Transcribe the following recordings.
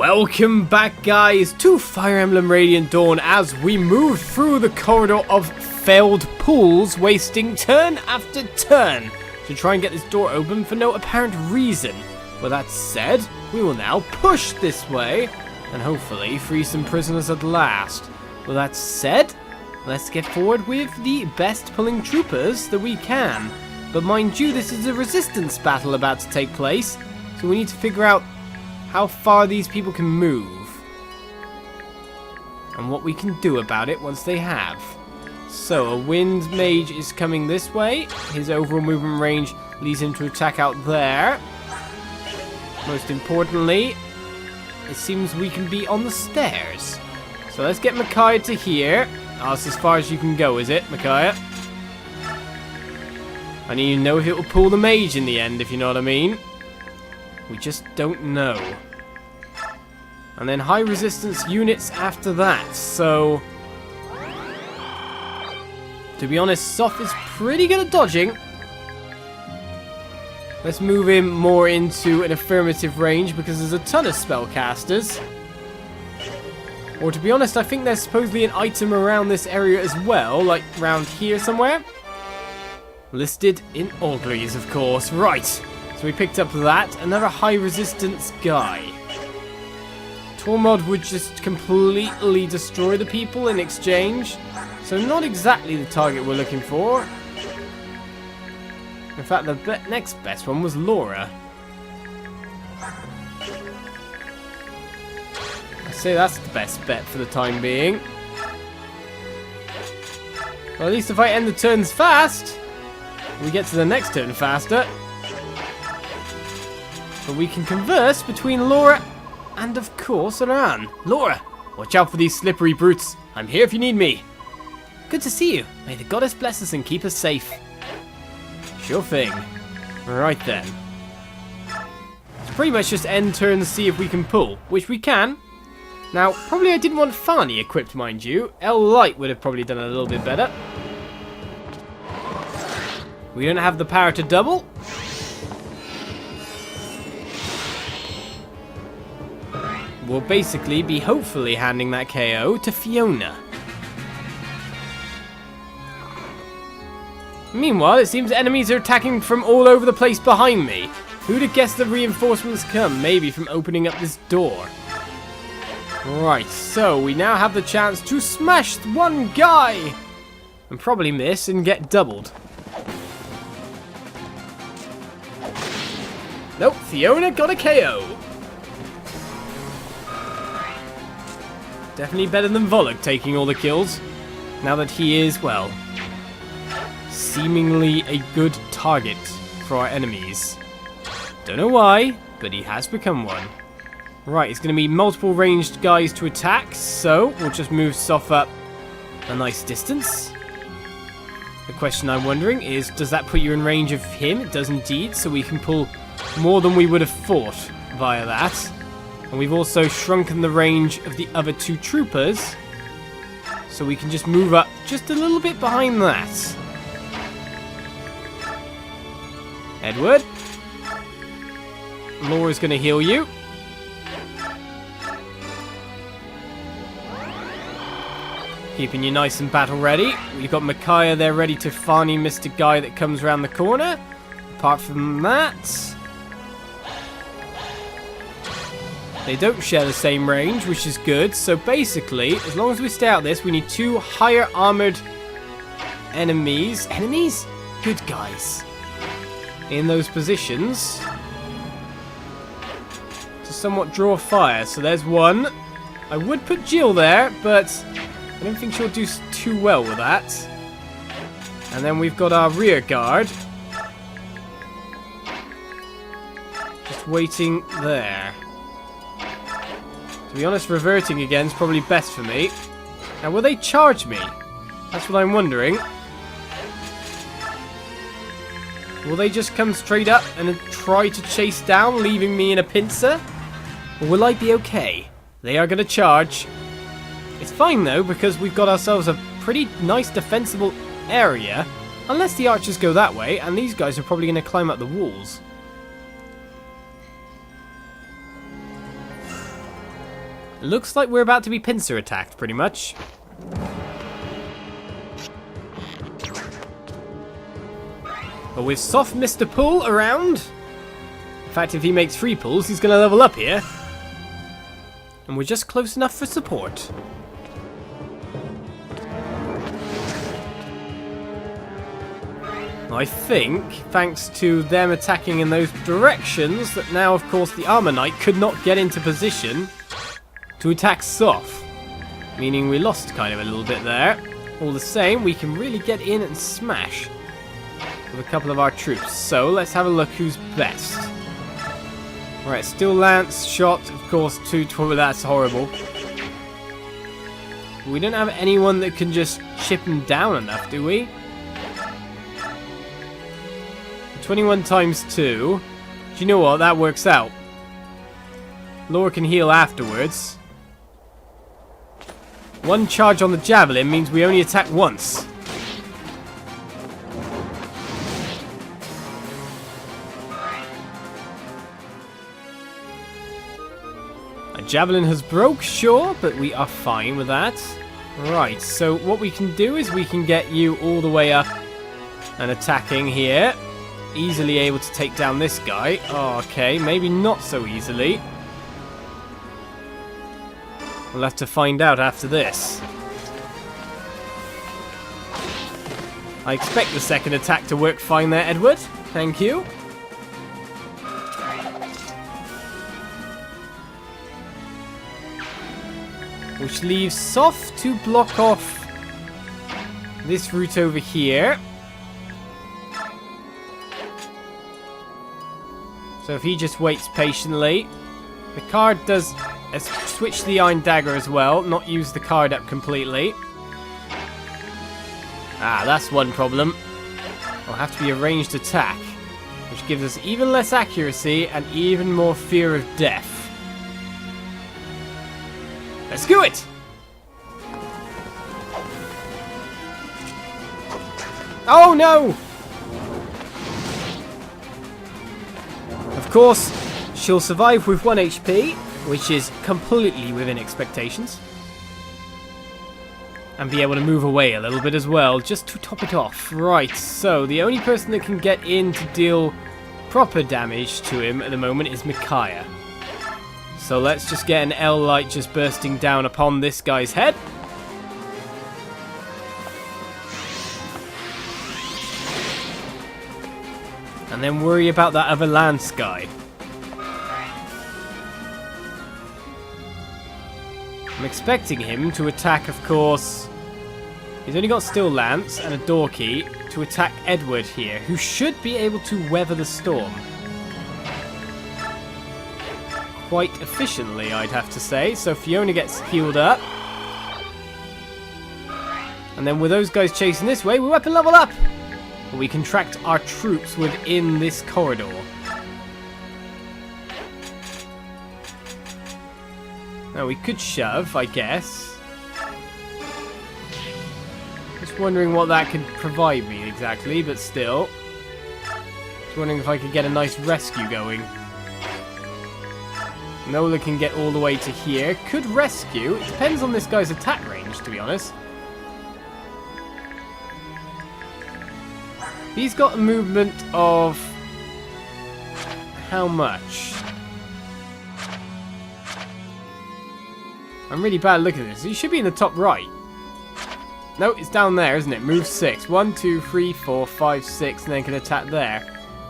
Welcome back, guys, to Fire Emblem Radiant Dawn as we move through the corridor of failed pools, wasting turn after turn to try and get this door open for no apparent reason. With that said, we will now push this way and hopefully free some prisoners at last. With that said, let's get forward with the best pulling troopers that we can. But mind you, this is a resistance battle about to take place, so we need to figure out how far these people can move and what we can do about it once they have. So a wind mage is coming this way. His overall movement range leads him to attack out there. Most importantly, it seems we can be on the stairs. So let's get Micaiah to here. Oh, that's as far as you can go, is it, Micaiah? I don't even know if it will pull the mage in the end, if you know what I mean. We just don't know. And then high resistance units after that, so to be honest, Soph is pretty good at dodging. Let's move him more into an affirmative range because there's a ton of spellcasters. Or to be honest, I think there's supposedly an item around this area as well, like around here somewhere. Listed in Auguries, of course. Right, so we picked up that. Another high resistance guy. Tormod would just completely destroy the people in exchange. So not exactly the target we're looking for. In fact, the next best one was Laura. I'd say that's the best bet for the time being. Well, at least if I end the turns fast, we get to the next turn faster. But we can converse between Laura and, of course, Aran. Laura, watch out for these slippery brutes. I'm here if you need me. Good to see you. May the goddess bless us and keep us safe. Sure thing. Right then. It's pretty much just end turn to see if we can pull, which we can. Now, probably I didn't want Fani equipped, mind you. L Light would have probably done a little bit better. We don't have the power to double. We'll basically be hopefully handing that KO to Fiona. Meanwhile, it seems enemies are attacking from all over the place behind me. Who'd have guessed the reinforcements come? Maybe from opening up this door. Right, so we now have the chance to smash one guy! And probably miss and get doubled. Nope, Fiona got a KO. Definitely better than Volok taking all the kills. Now that he is, well, seemingly a good target for our enemies. Don't know why, but he has become one. Right, it's going to be multiple ranged guys to attack, so we'll just move Soph up a nice distance. The question I'm wondering is, does that put you in range of him? It does indeed, so we can pull more than we would have thought via that. And we've also shrunken the range of the other two troopers, so we can just move up just a little bit behind that. Edward, Laura's going to heal you. Keeping you nice and battle ready. We've got Micaiah there ready to Fani Mr. Guy that comes around the corner. Apart from that, they don't share the same range, which is good. So basically, as long as we stay out this, we need two higher armored enemies. Enemies? Good guys. In those positions to somewhat draw fire. So there's one. I would put Jill there, but I don't think she'll do too well with that. And then we've got our rear guard. Just waiting there. To be honest, reverting again is probably best for me. Now, will they charge me? That's what I'm wondering. Will they just come straight up and try to chase down, leaving me in a pincer? Or will I be okay? They are going to charge. It's fine, though, because we've got ourselves a pretty nice defensible area. Unless the archers go that way, and these guys are probably going to climb up the walls. It looks like we're about to be pincer attacked, pretty much. But with soft Mr. Pull around... In fact, if he makes 3 pulls, he's going to level up here. And we're just close enough for support. I think, thanks to them attacking in those directions, that now, of course, the Armor Knight could not get into position to attack soft. Meaning we lost kind of a little bit there. All the same, we can really get in and smash with a couple of our troops. So, let's have a look who's best. Right, still Lance, shot, of course, 212, that's horrible. We don't have anyone that can just chip him down enough, do we? 21 times 2. Do you know what? That works out. Laura can heal afterwards. 1 charge on the javelin means we only attack once. A javelin has broke, sure, but we are fine with that. Right, so what we can do is we can get you all the way up and attacking here. Easily able to take down this guy. Oh, okay, maybe not so easily. We'll have to find out after this. I expect the second attack to work fine there, Edward. Thank you. Which leaves Soft to block off this route over here. So if he just waits patiently. The card does switch the Iron Dagger as well, not use the card up completely. Ah, that's one problem. It'll have to be a ranged attack, which gives us even less accuracy and even more fear of death. Let's do it! Oh no! Of course, she'll survive with 1 HP, which is completely within expectations. And be able to move away a little bit as well, just to top it off. Right, so the only person that can get in to deal proper damage to him at the moment is Micaiah. So let's just get an L light just bursting down upon this guy's head. And then worry about that other Lance guy. I'm expecting him to attack, of course. He's only got Still Lance and a door key to attack Edward here, who should be able to weather the storm. Quite efficiently, I'd have to say. So Fiona gets healed up. And then with those guys chasing this way, we weapon level up! We contract our troops within this corridor. Now we could shove, I guess. Just wondering what that could provide me exactly, but still. Just wondering if I could get a nice rescue going. Nola can get all the way to here. Could rescue. It depends on this guy's attack range, to be honest. He's got a movement of... how much? I'm really bad looking at this. He should be in the top right. No, it's down there, isn't it? Move 6. 1, 2, 3, 4, 5, 6, and then can attack there.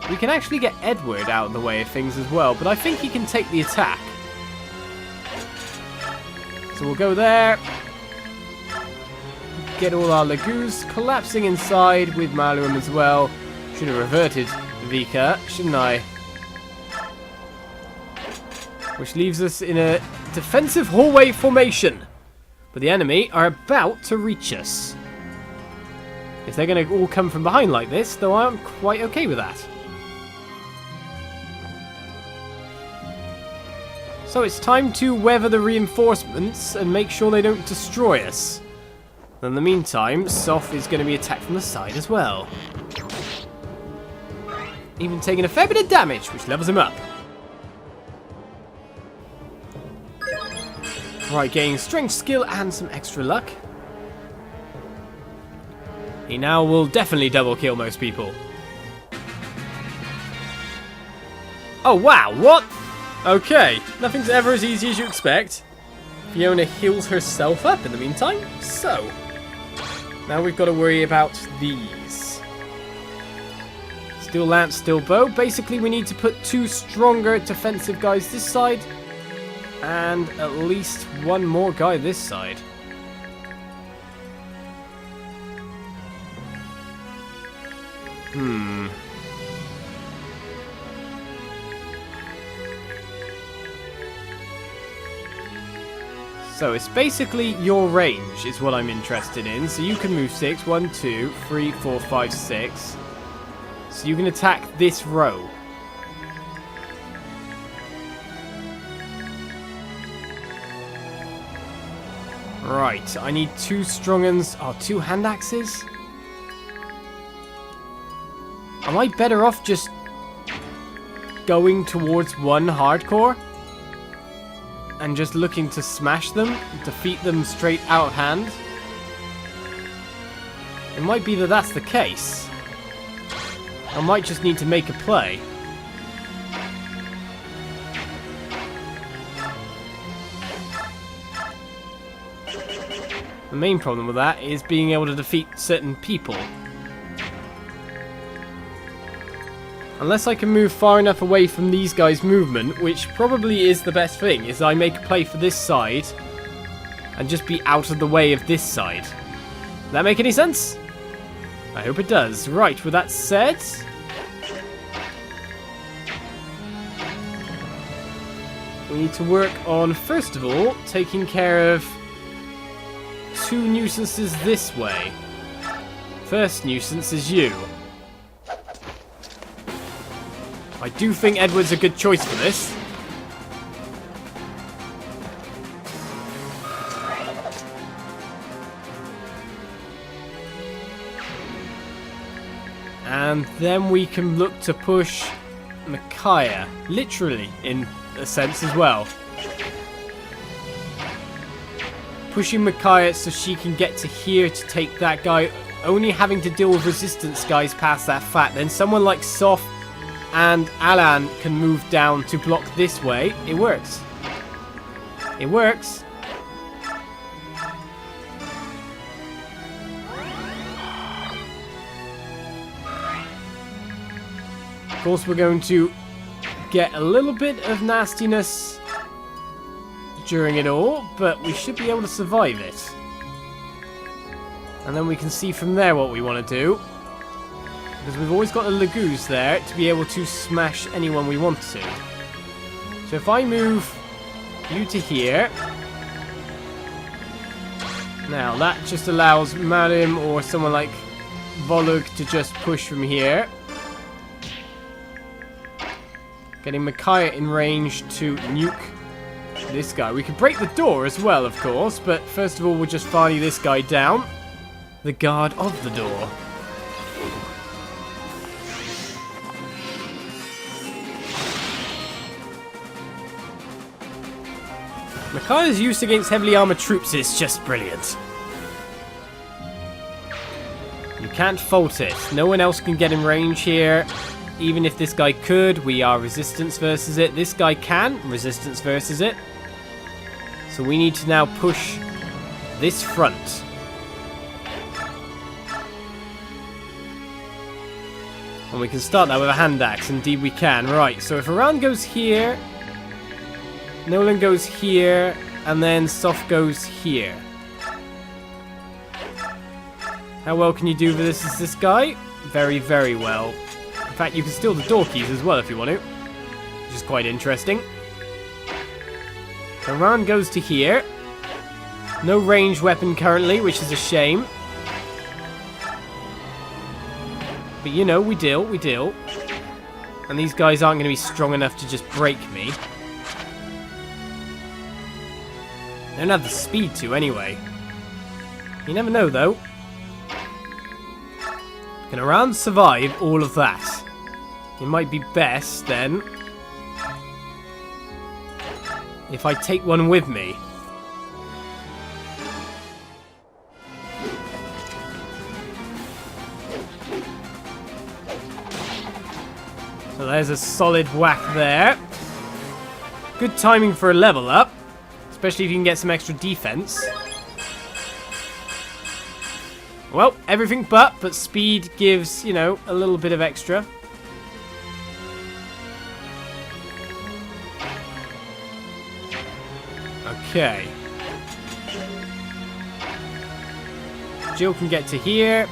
We can actually get Edward out of the way of things as well, but I think he can take the attack. So we'll go there. Get all our Lagoos collapsing inside with Maluam as well. Should have reverted Vika, shouldn't I? Which leaves us in a defensive hallway formation. But the enemy are about to reach us. If they're going to all come from behind like this, though I'm quite okay with that. So it's time to weather the reinforcements and make sure they don't destroy us. In the meantime, Soph is going to be attacked from the side as well. Even taking a fair bit of damage, which levels him up. Right, getting strength, skill, and some extra luck. He now will definitely double kill most people. Oh, wow, what? Okay, nothing's ever as easy as you expect. Fiona heals herself up in the meantime. So, now we've got to worry about these. Steel lance, steel bow. Basically, we need to put 2 stronger defensive guys this side. And at least 1 more guy this side. So it's basically your range is what I'm interested in. So you can move 6. 1, 2, 3, 4, 5, 6. So you can attack this row. Right, I need 2 strong uns. Oh, 2 hand axes? Am I better off just going towards 1 hardcore? And just looking to smash them? Defeat them straight out of hand? It might be that that's the case. I might just need to make a play. The main problem with that is being able to defeat certain people. Unless I can move far enough away from these guys' movement, which probably is the best thing, is I make a play for this side and just be out of the way of this side. Does that make any sense? I hope it does. Right, with that said, we need to work on, first of all, taking care of 2 nuisances this way. First nuisance is you. I do think Edward's a good choice for this. And then we can look to push Micaiah, literally in a sense as well. Pushing Micaiah so she can get to here to take that guy, only having to deal with resistance guys past that fat. Then someone like Soph and Alan can move down to block this way. It works. It works. Of course, we're going to get a little bit of nastiness during it all, but we should be able to survive it. And then we can see from there what we want to do. Because we've always got a Lagoose there to be able to smash anyone we want to. So if I move you to here. Now that just allows Marim or someone like Volug to just push from here. Getting Micaiah in range to nuke this guy. We could break the door as well, of course, but first of all we'll just volley this guy down. The guard of the door. Micaiah's use against heavily armored troops is just brilliant. You can't fault it. No one else can get in range here. Even if this guy could, we are resistance versus it. This guy can resistance versus it. So we need to now push this front. And we can start that with a hand axe. Indeed we can. Right, so if Iran goes here, Nolan goes here, and then Soph goes here. How well can you do versus this guy? Very, very well. In fact, you can steal the door keys as well if you want to, which is quite interesting. Iran goes to here. No ranged weapon currently, which is a shame. But you know, we deal. And these guys aren't going to be strong enough to just break me. They don't have the speed to, anyway. You never know, though. Can Iran survive all of that? It might be best, then, if I take one with me. there's a solid whack there. Good timing for a level up, especially if you can get some extra defense. Well, everything but speed gives, you know, a little bit of extra. Okay. Jill can get to here.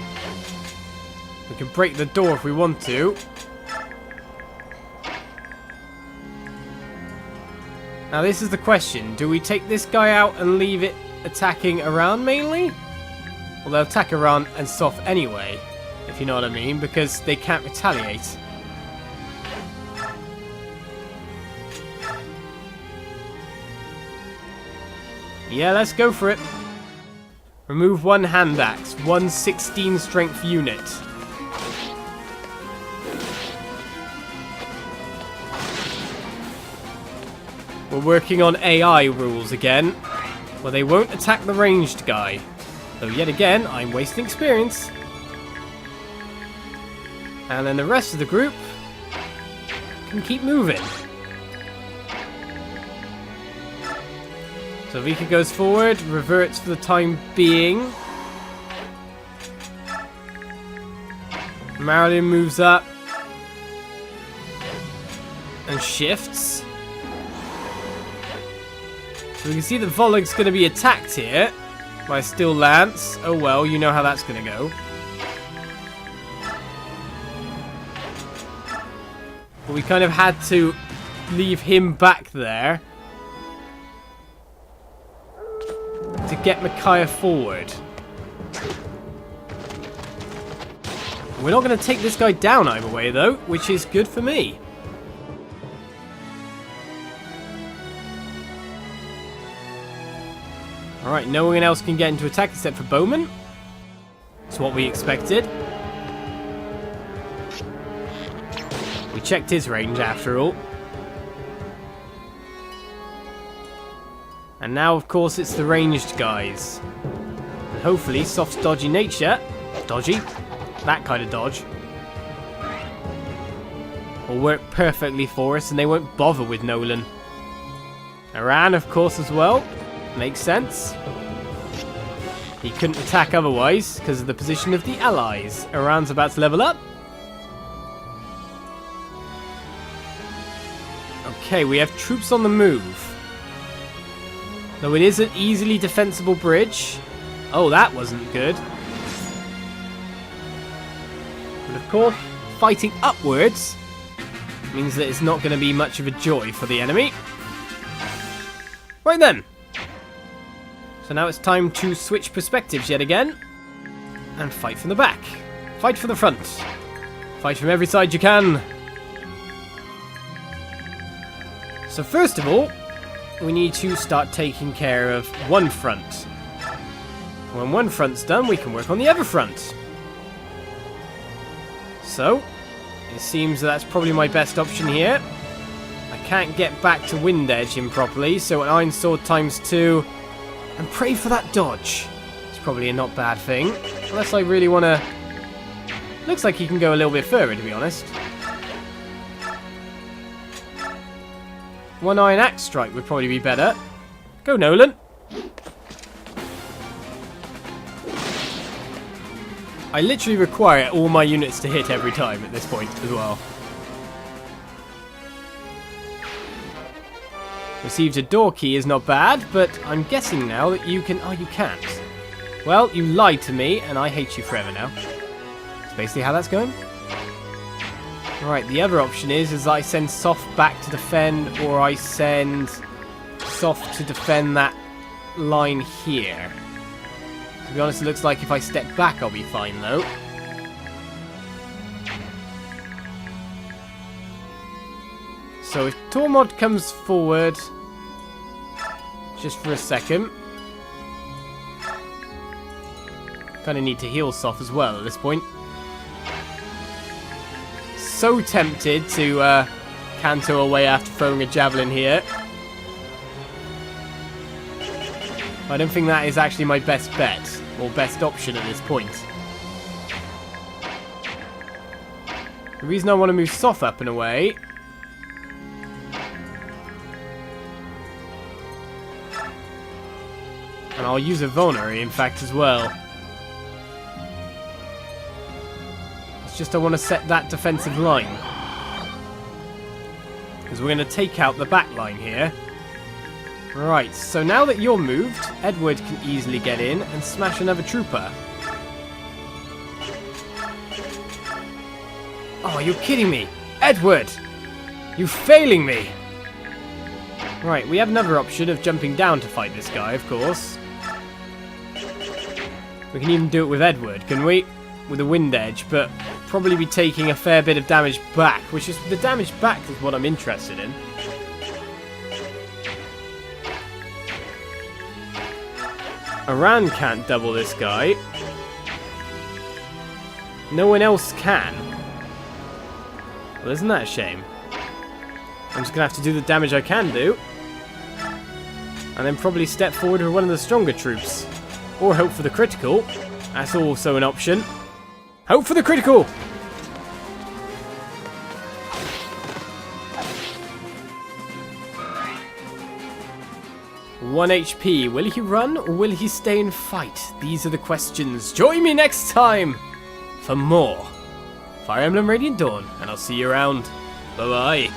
We can break the door if we want to. Now this is the question. Do we take this guy out and leave it attacking around mainly? Well, they'll attack around and Soph anyway, if you know what I mean, because they can't retaliate. Yeah, let's go for it. Remove one hand axe, 116 strength unit. We're working on AI rules again. Well, they won't attack the ranged guy. Though yet again, I'm wasting experience. And then the rest of the group can keep moving. So Vika goes forward, reverts for the time being. Marilyn moves up. And shifts. So we can see that Volog's going to be attacked here by Steel Lance. Oh well, you know how that's going to go. But we kind of had to leave him back there to get Micaiah forward. We're not going to take this guy down either way though, which is good for me. Alright, no one else can get into attack except for Bowman. That's what we expected. We checked his range after all. And now, of course, it's the ranged guys. And hopefully, Soft's dodgy nature... Dodgy? That kind of dodge. Will work perfectly for us and they won't bother with Nolan. Aran, of course, as well. Makes sense. He couldn't attack otherwise because of the position of the allies. Aran's about to level up. Okay, we have troops on the move. Though it is an easily defensible bridge. Oh, that wasn't good. But of course, fighting upwards means that it's not going to be much of a joy for the enemy. Right then. So now it's time to switch perspectives yet again. And fight from the back. Fight from the front. Fight from every side you can. So first of all, we need to start taking care of one front. When one front's done, we can work on the other front. So, it seems that's probably my best option here. I can't get back to Wind Edge improperly, so an Iron Sword ×2... And pray for that dodge. It's probably a not bad thing. Unless I really want to... Looks like he can go a little bit further, to be honest. One Iron Axe Strike would probably be better. Go, Nolan. I literally require all my units to hit every time at this point as well. Received a door key is not bad, but I'm guessing now that you can... Oh, you can't. Well, you lied to me, and I hate you forever now. That's basically how that's going. Right, the other option is I send Soft back to defend, or I send Soft to defend that line here. To be honest, it looks like if I step back, I'll be fine, though. So if Tormod comes forward, just for a second, kind of need to heal Soph as well at this point. So tempted to canter away after throwing a javelin here. I don't think that is actually my best bet, or best option at this point. The reason I want to move Soth up and away... And I'll use a vulnerary, in fact, as well. It's just I want to set that defensive line. Because we're going to take out the back line here. Right, so now that you're moved, Edward can easily get in and smash another trooper. Oh, you're kidding me! Edward! You're failing me! Right, we have another option of jumping down to fight this guy, of course. We can even do it with Edward, can we? With a wind edge, but probably be taking a fair bit of damage back, which is the damage back is what I'm interested in. Iran can't double this guy. No one else can. Well, isn't that a shame? I'm just going to have to do the damage I can do. And then probably step forward with one of the stronger troops. Or hope for the critical. That's also an option. Hope for the critical! One HP. Will he run or will he stay and fight? These are the questions. Join me next time for more Fire Emblem Radiant Dawn. And I'll see you around. Bye-bye.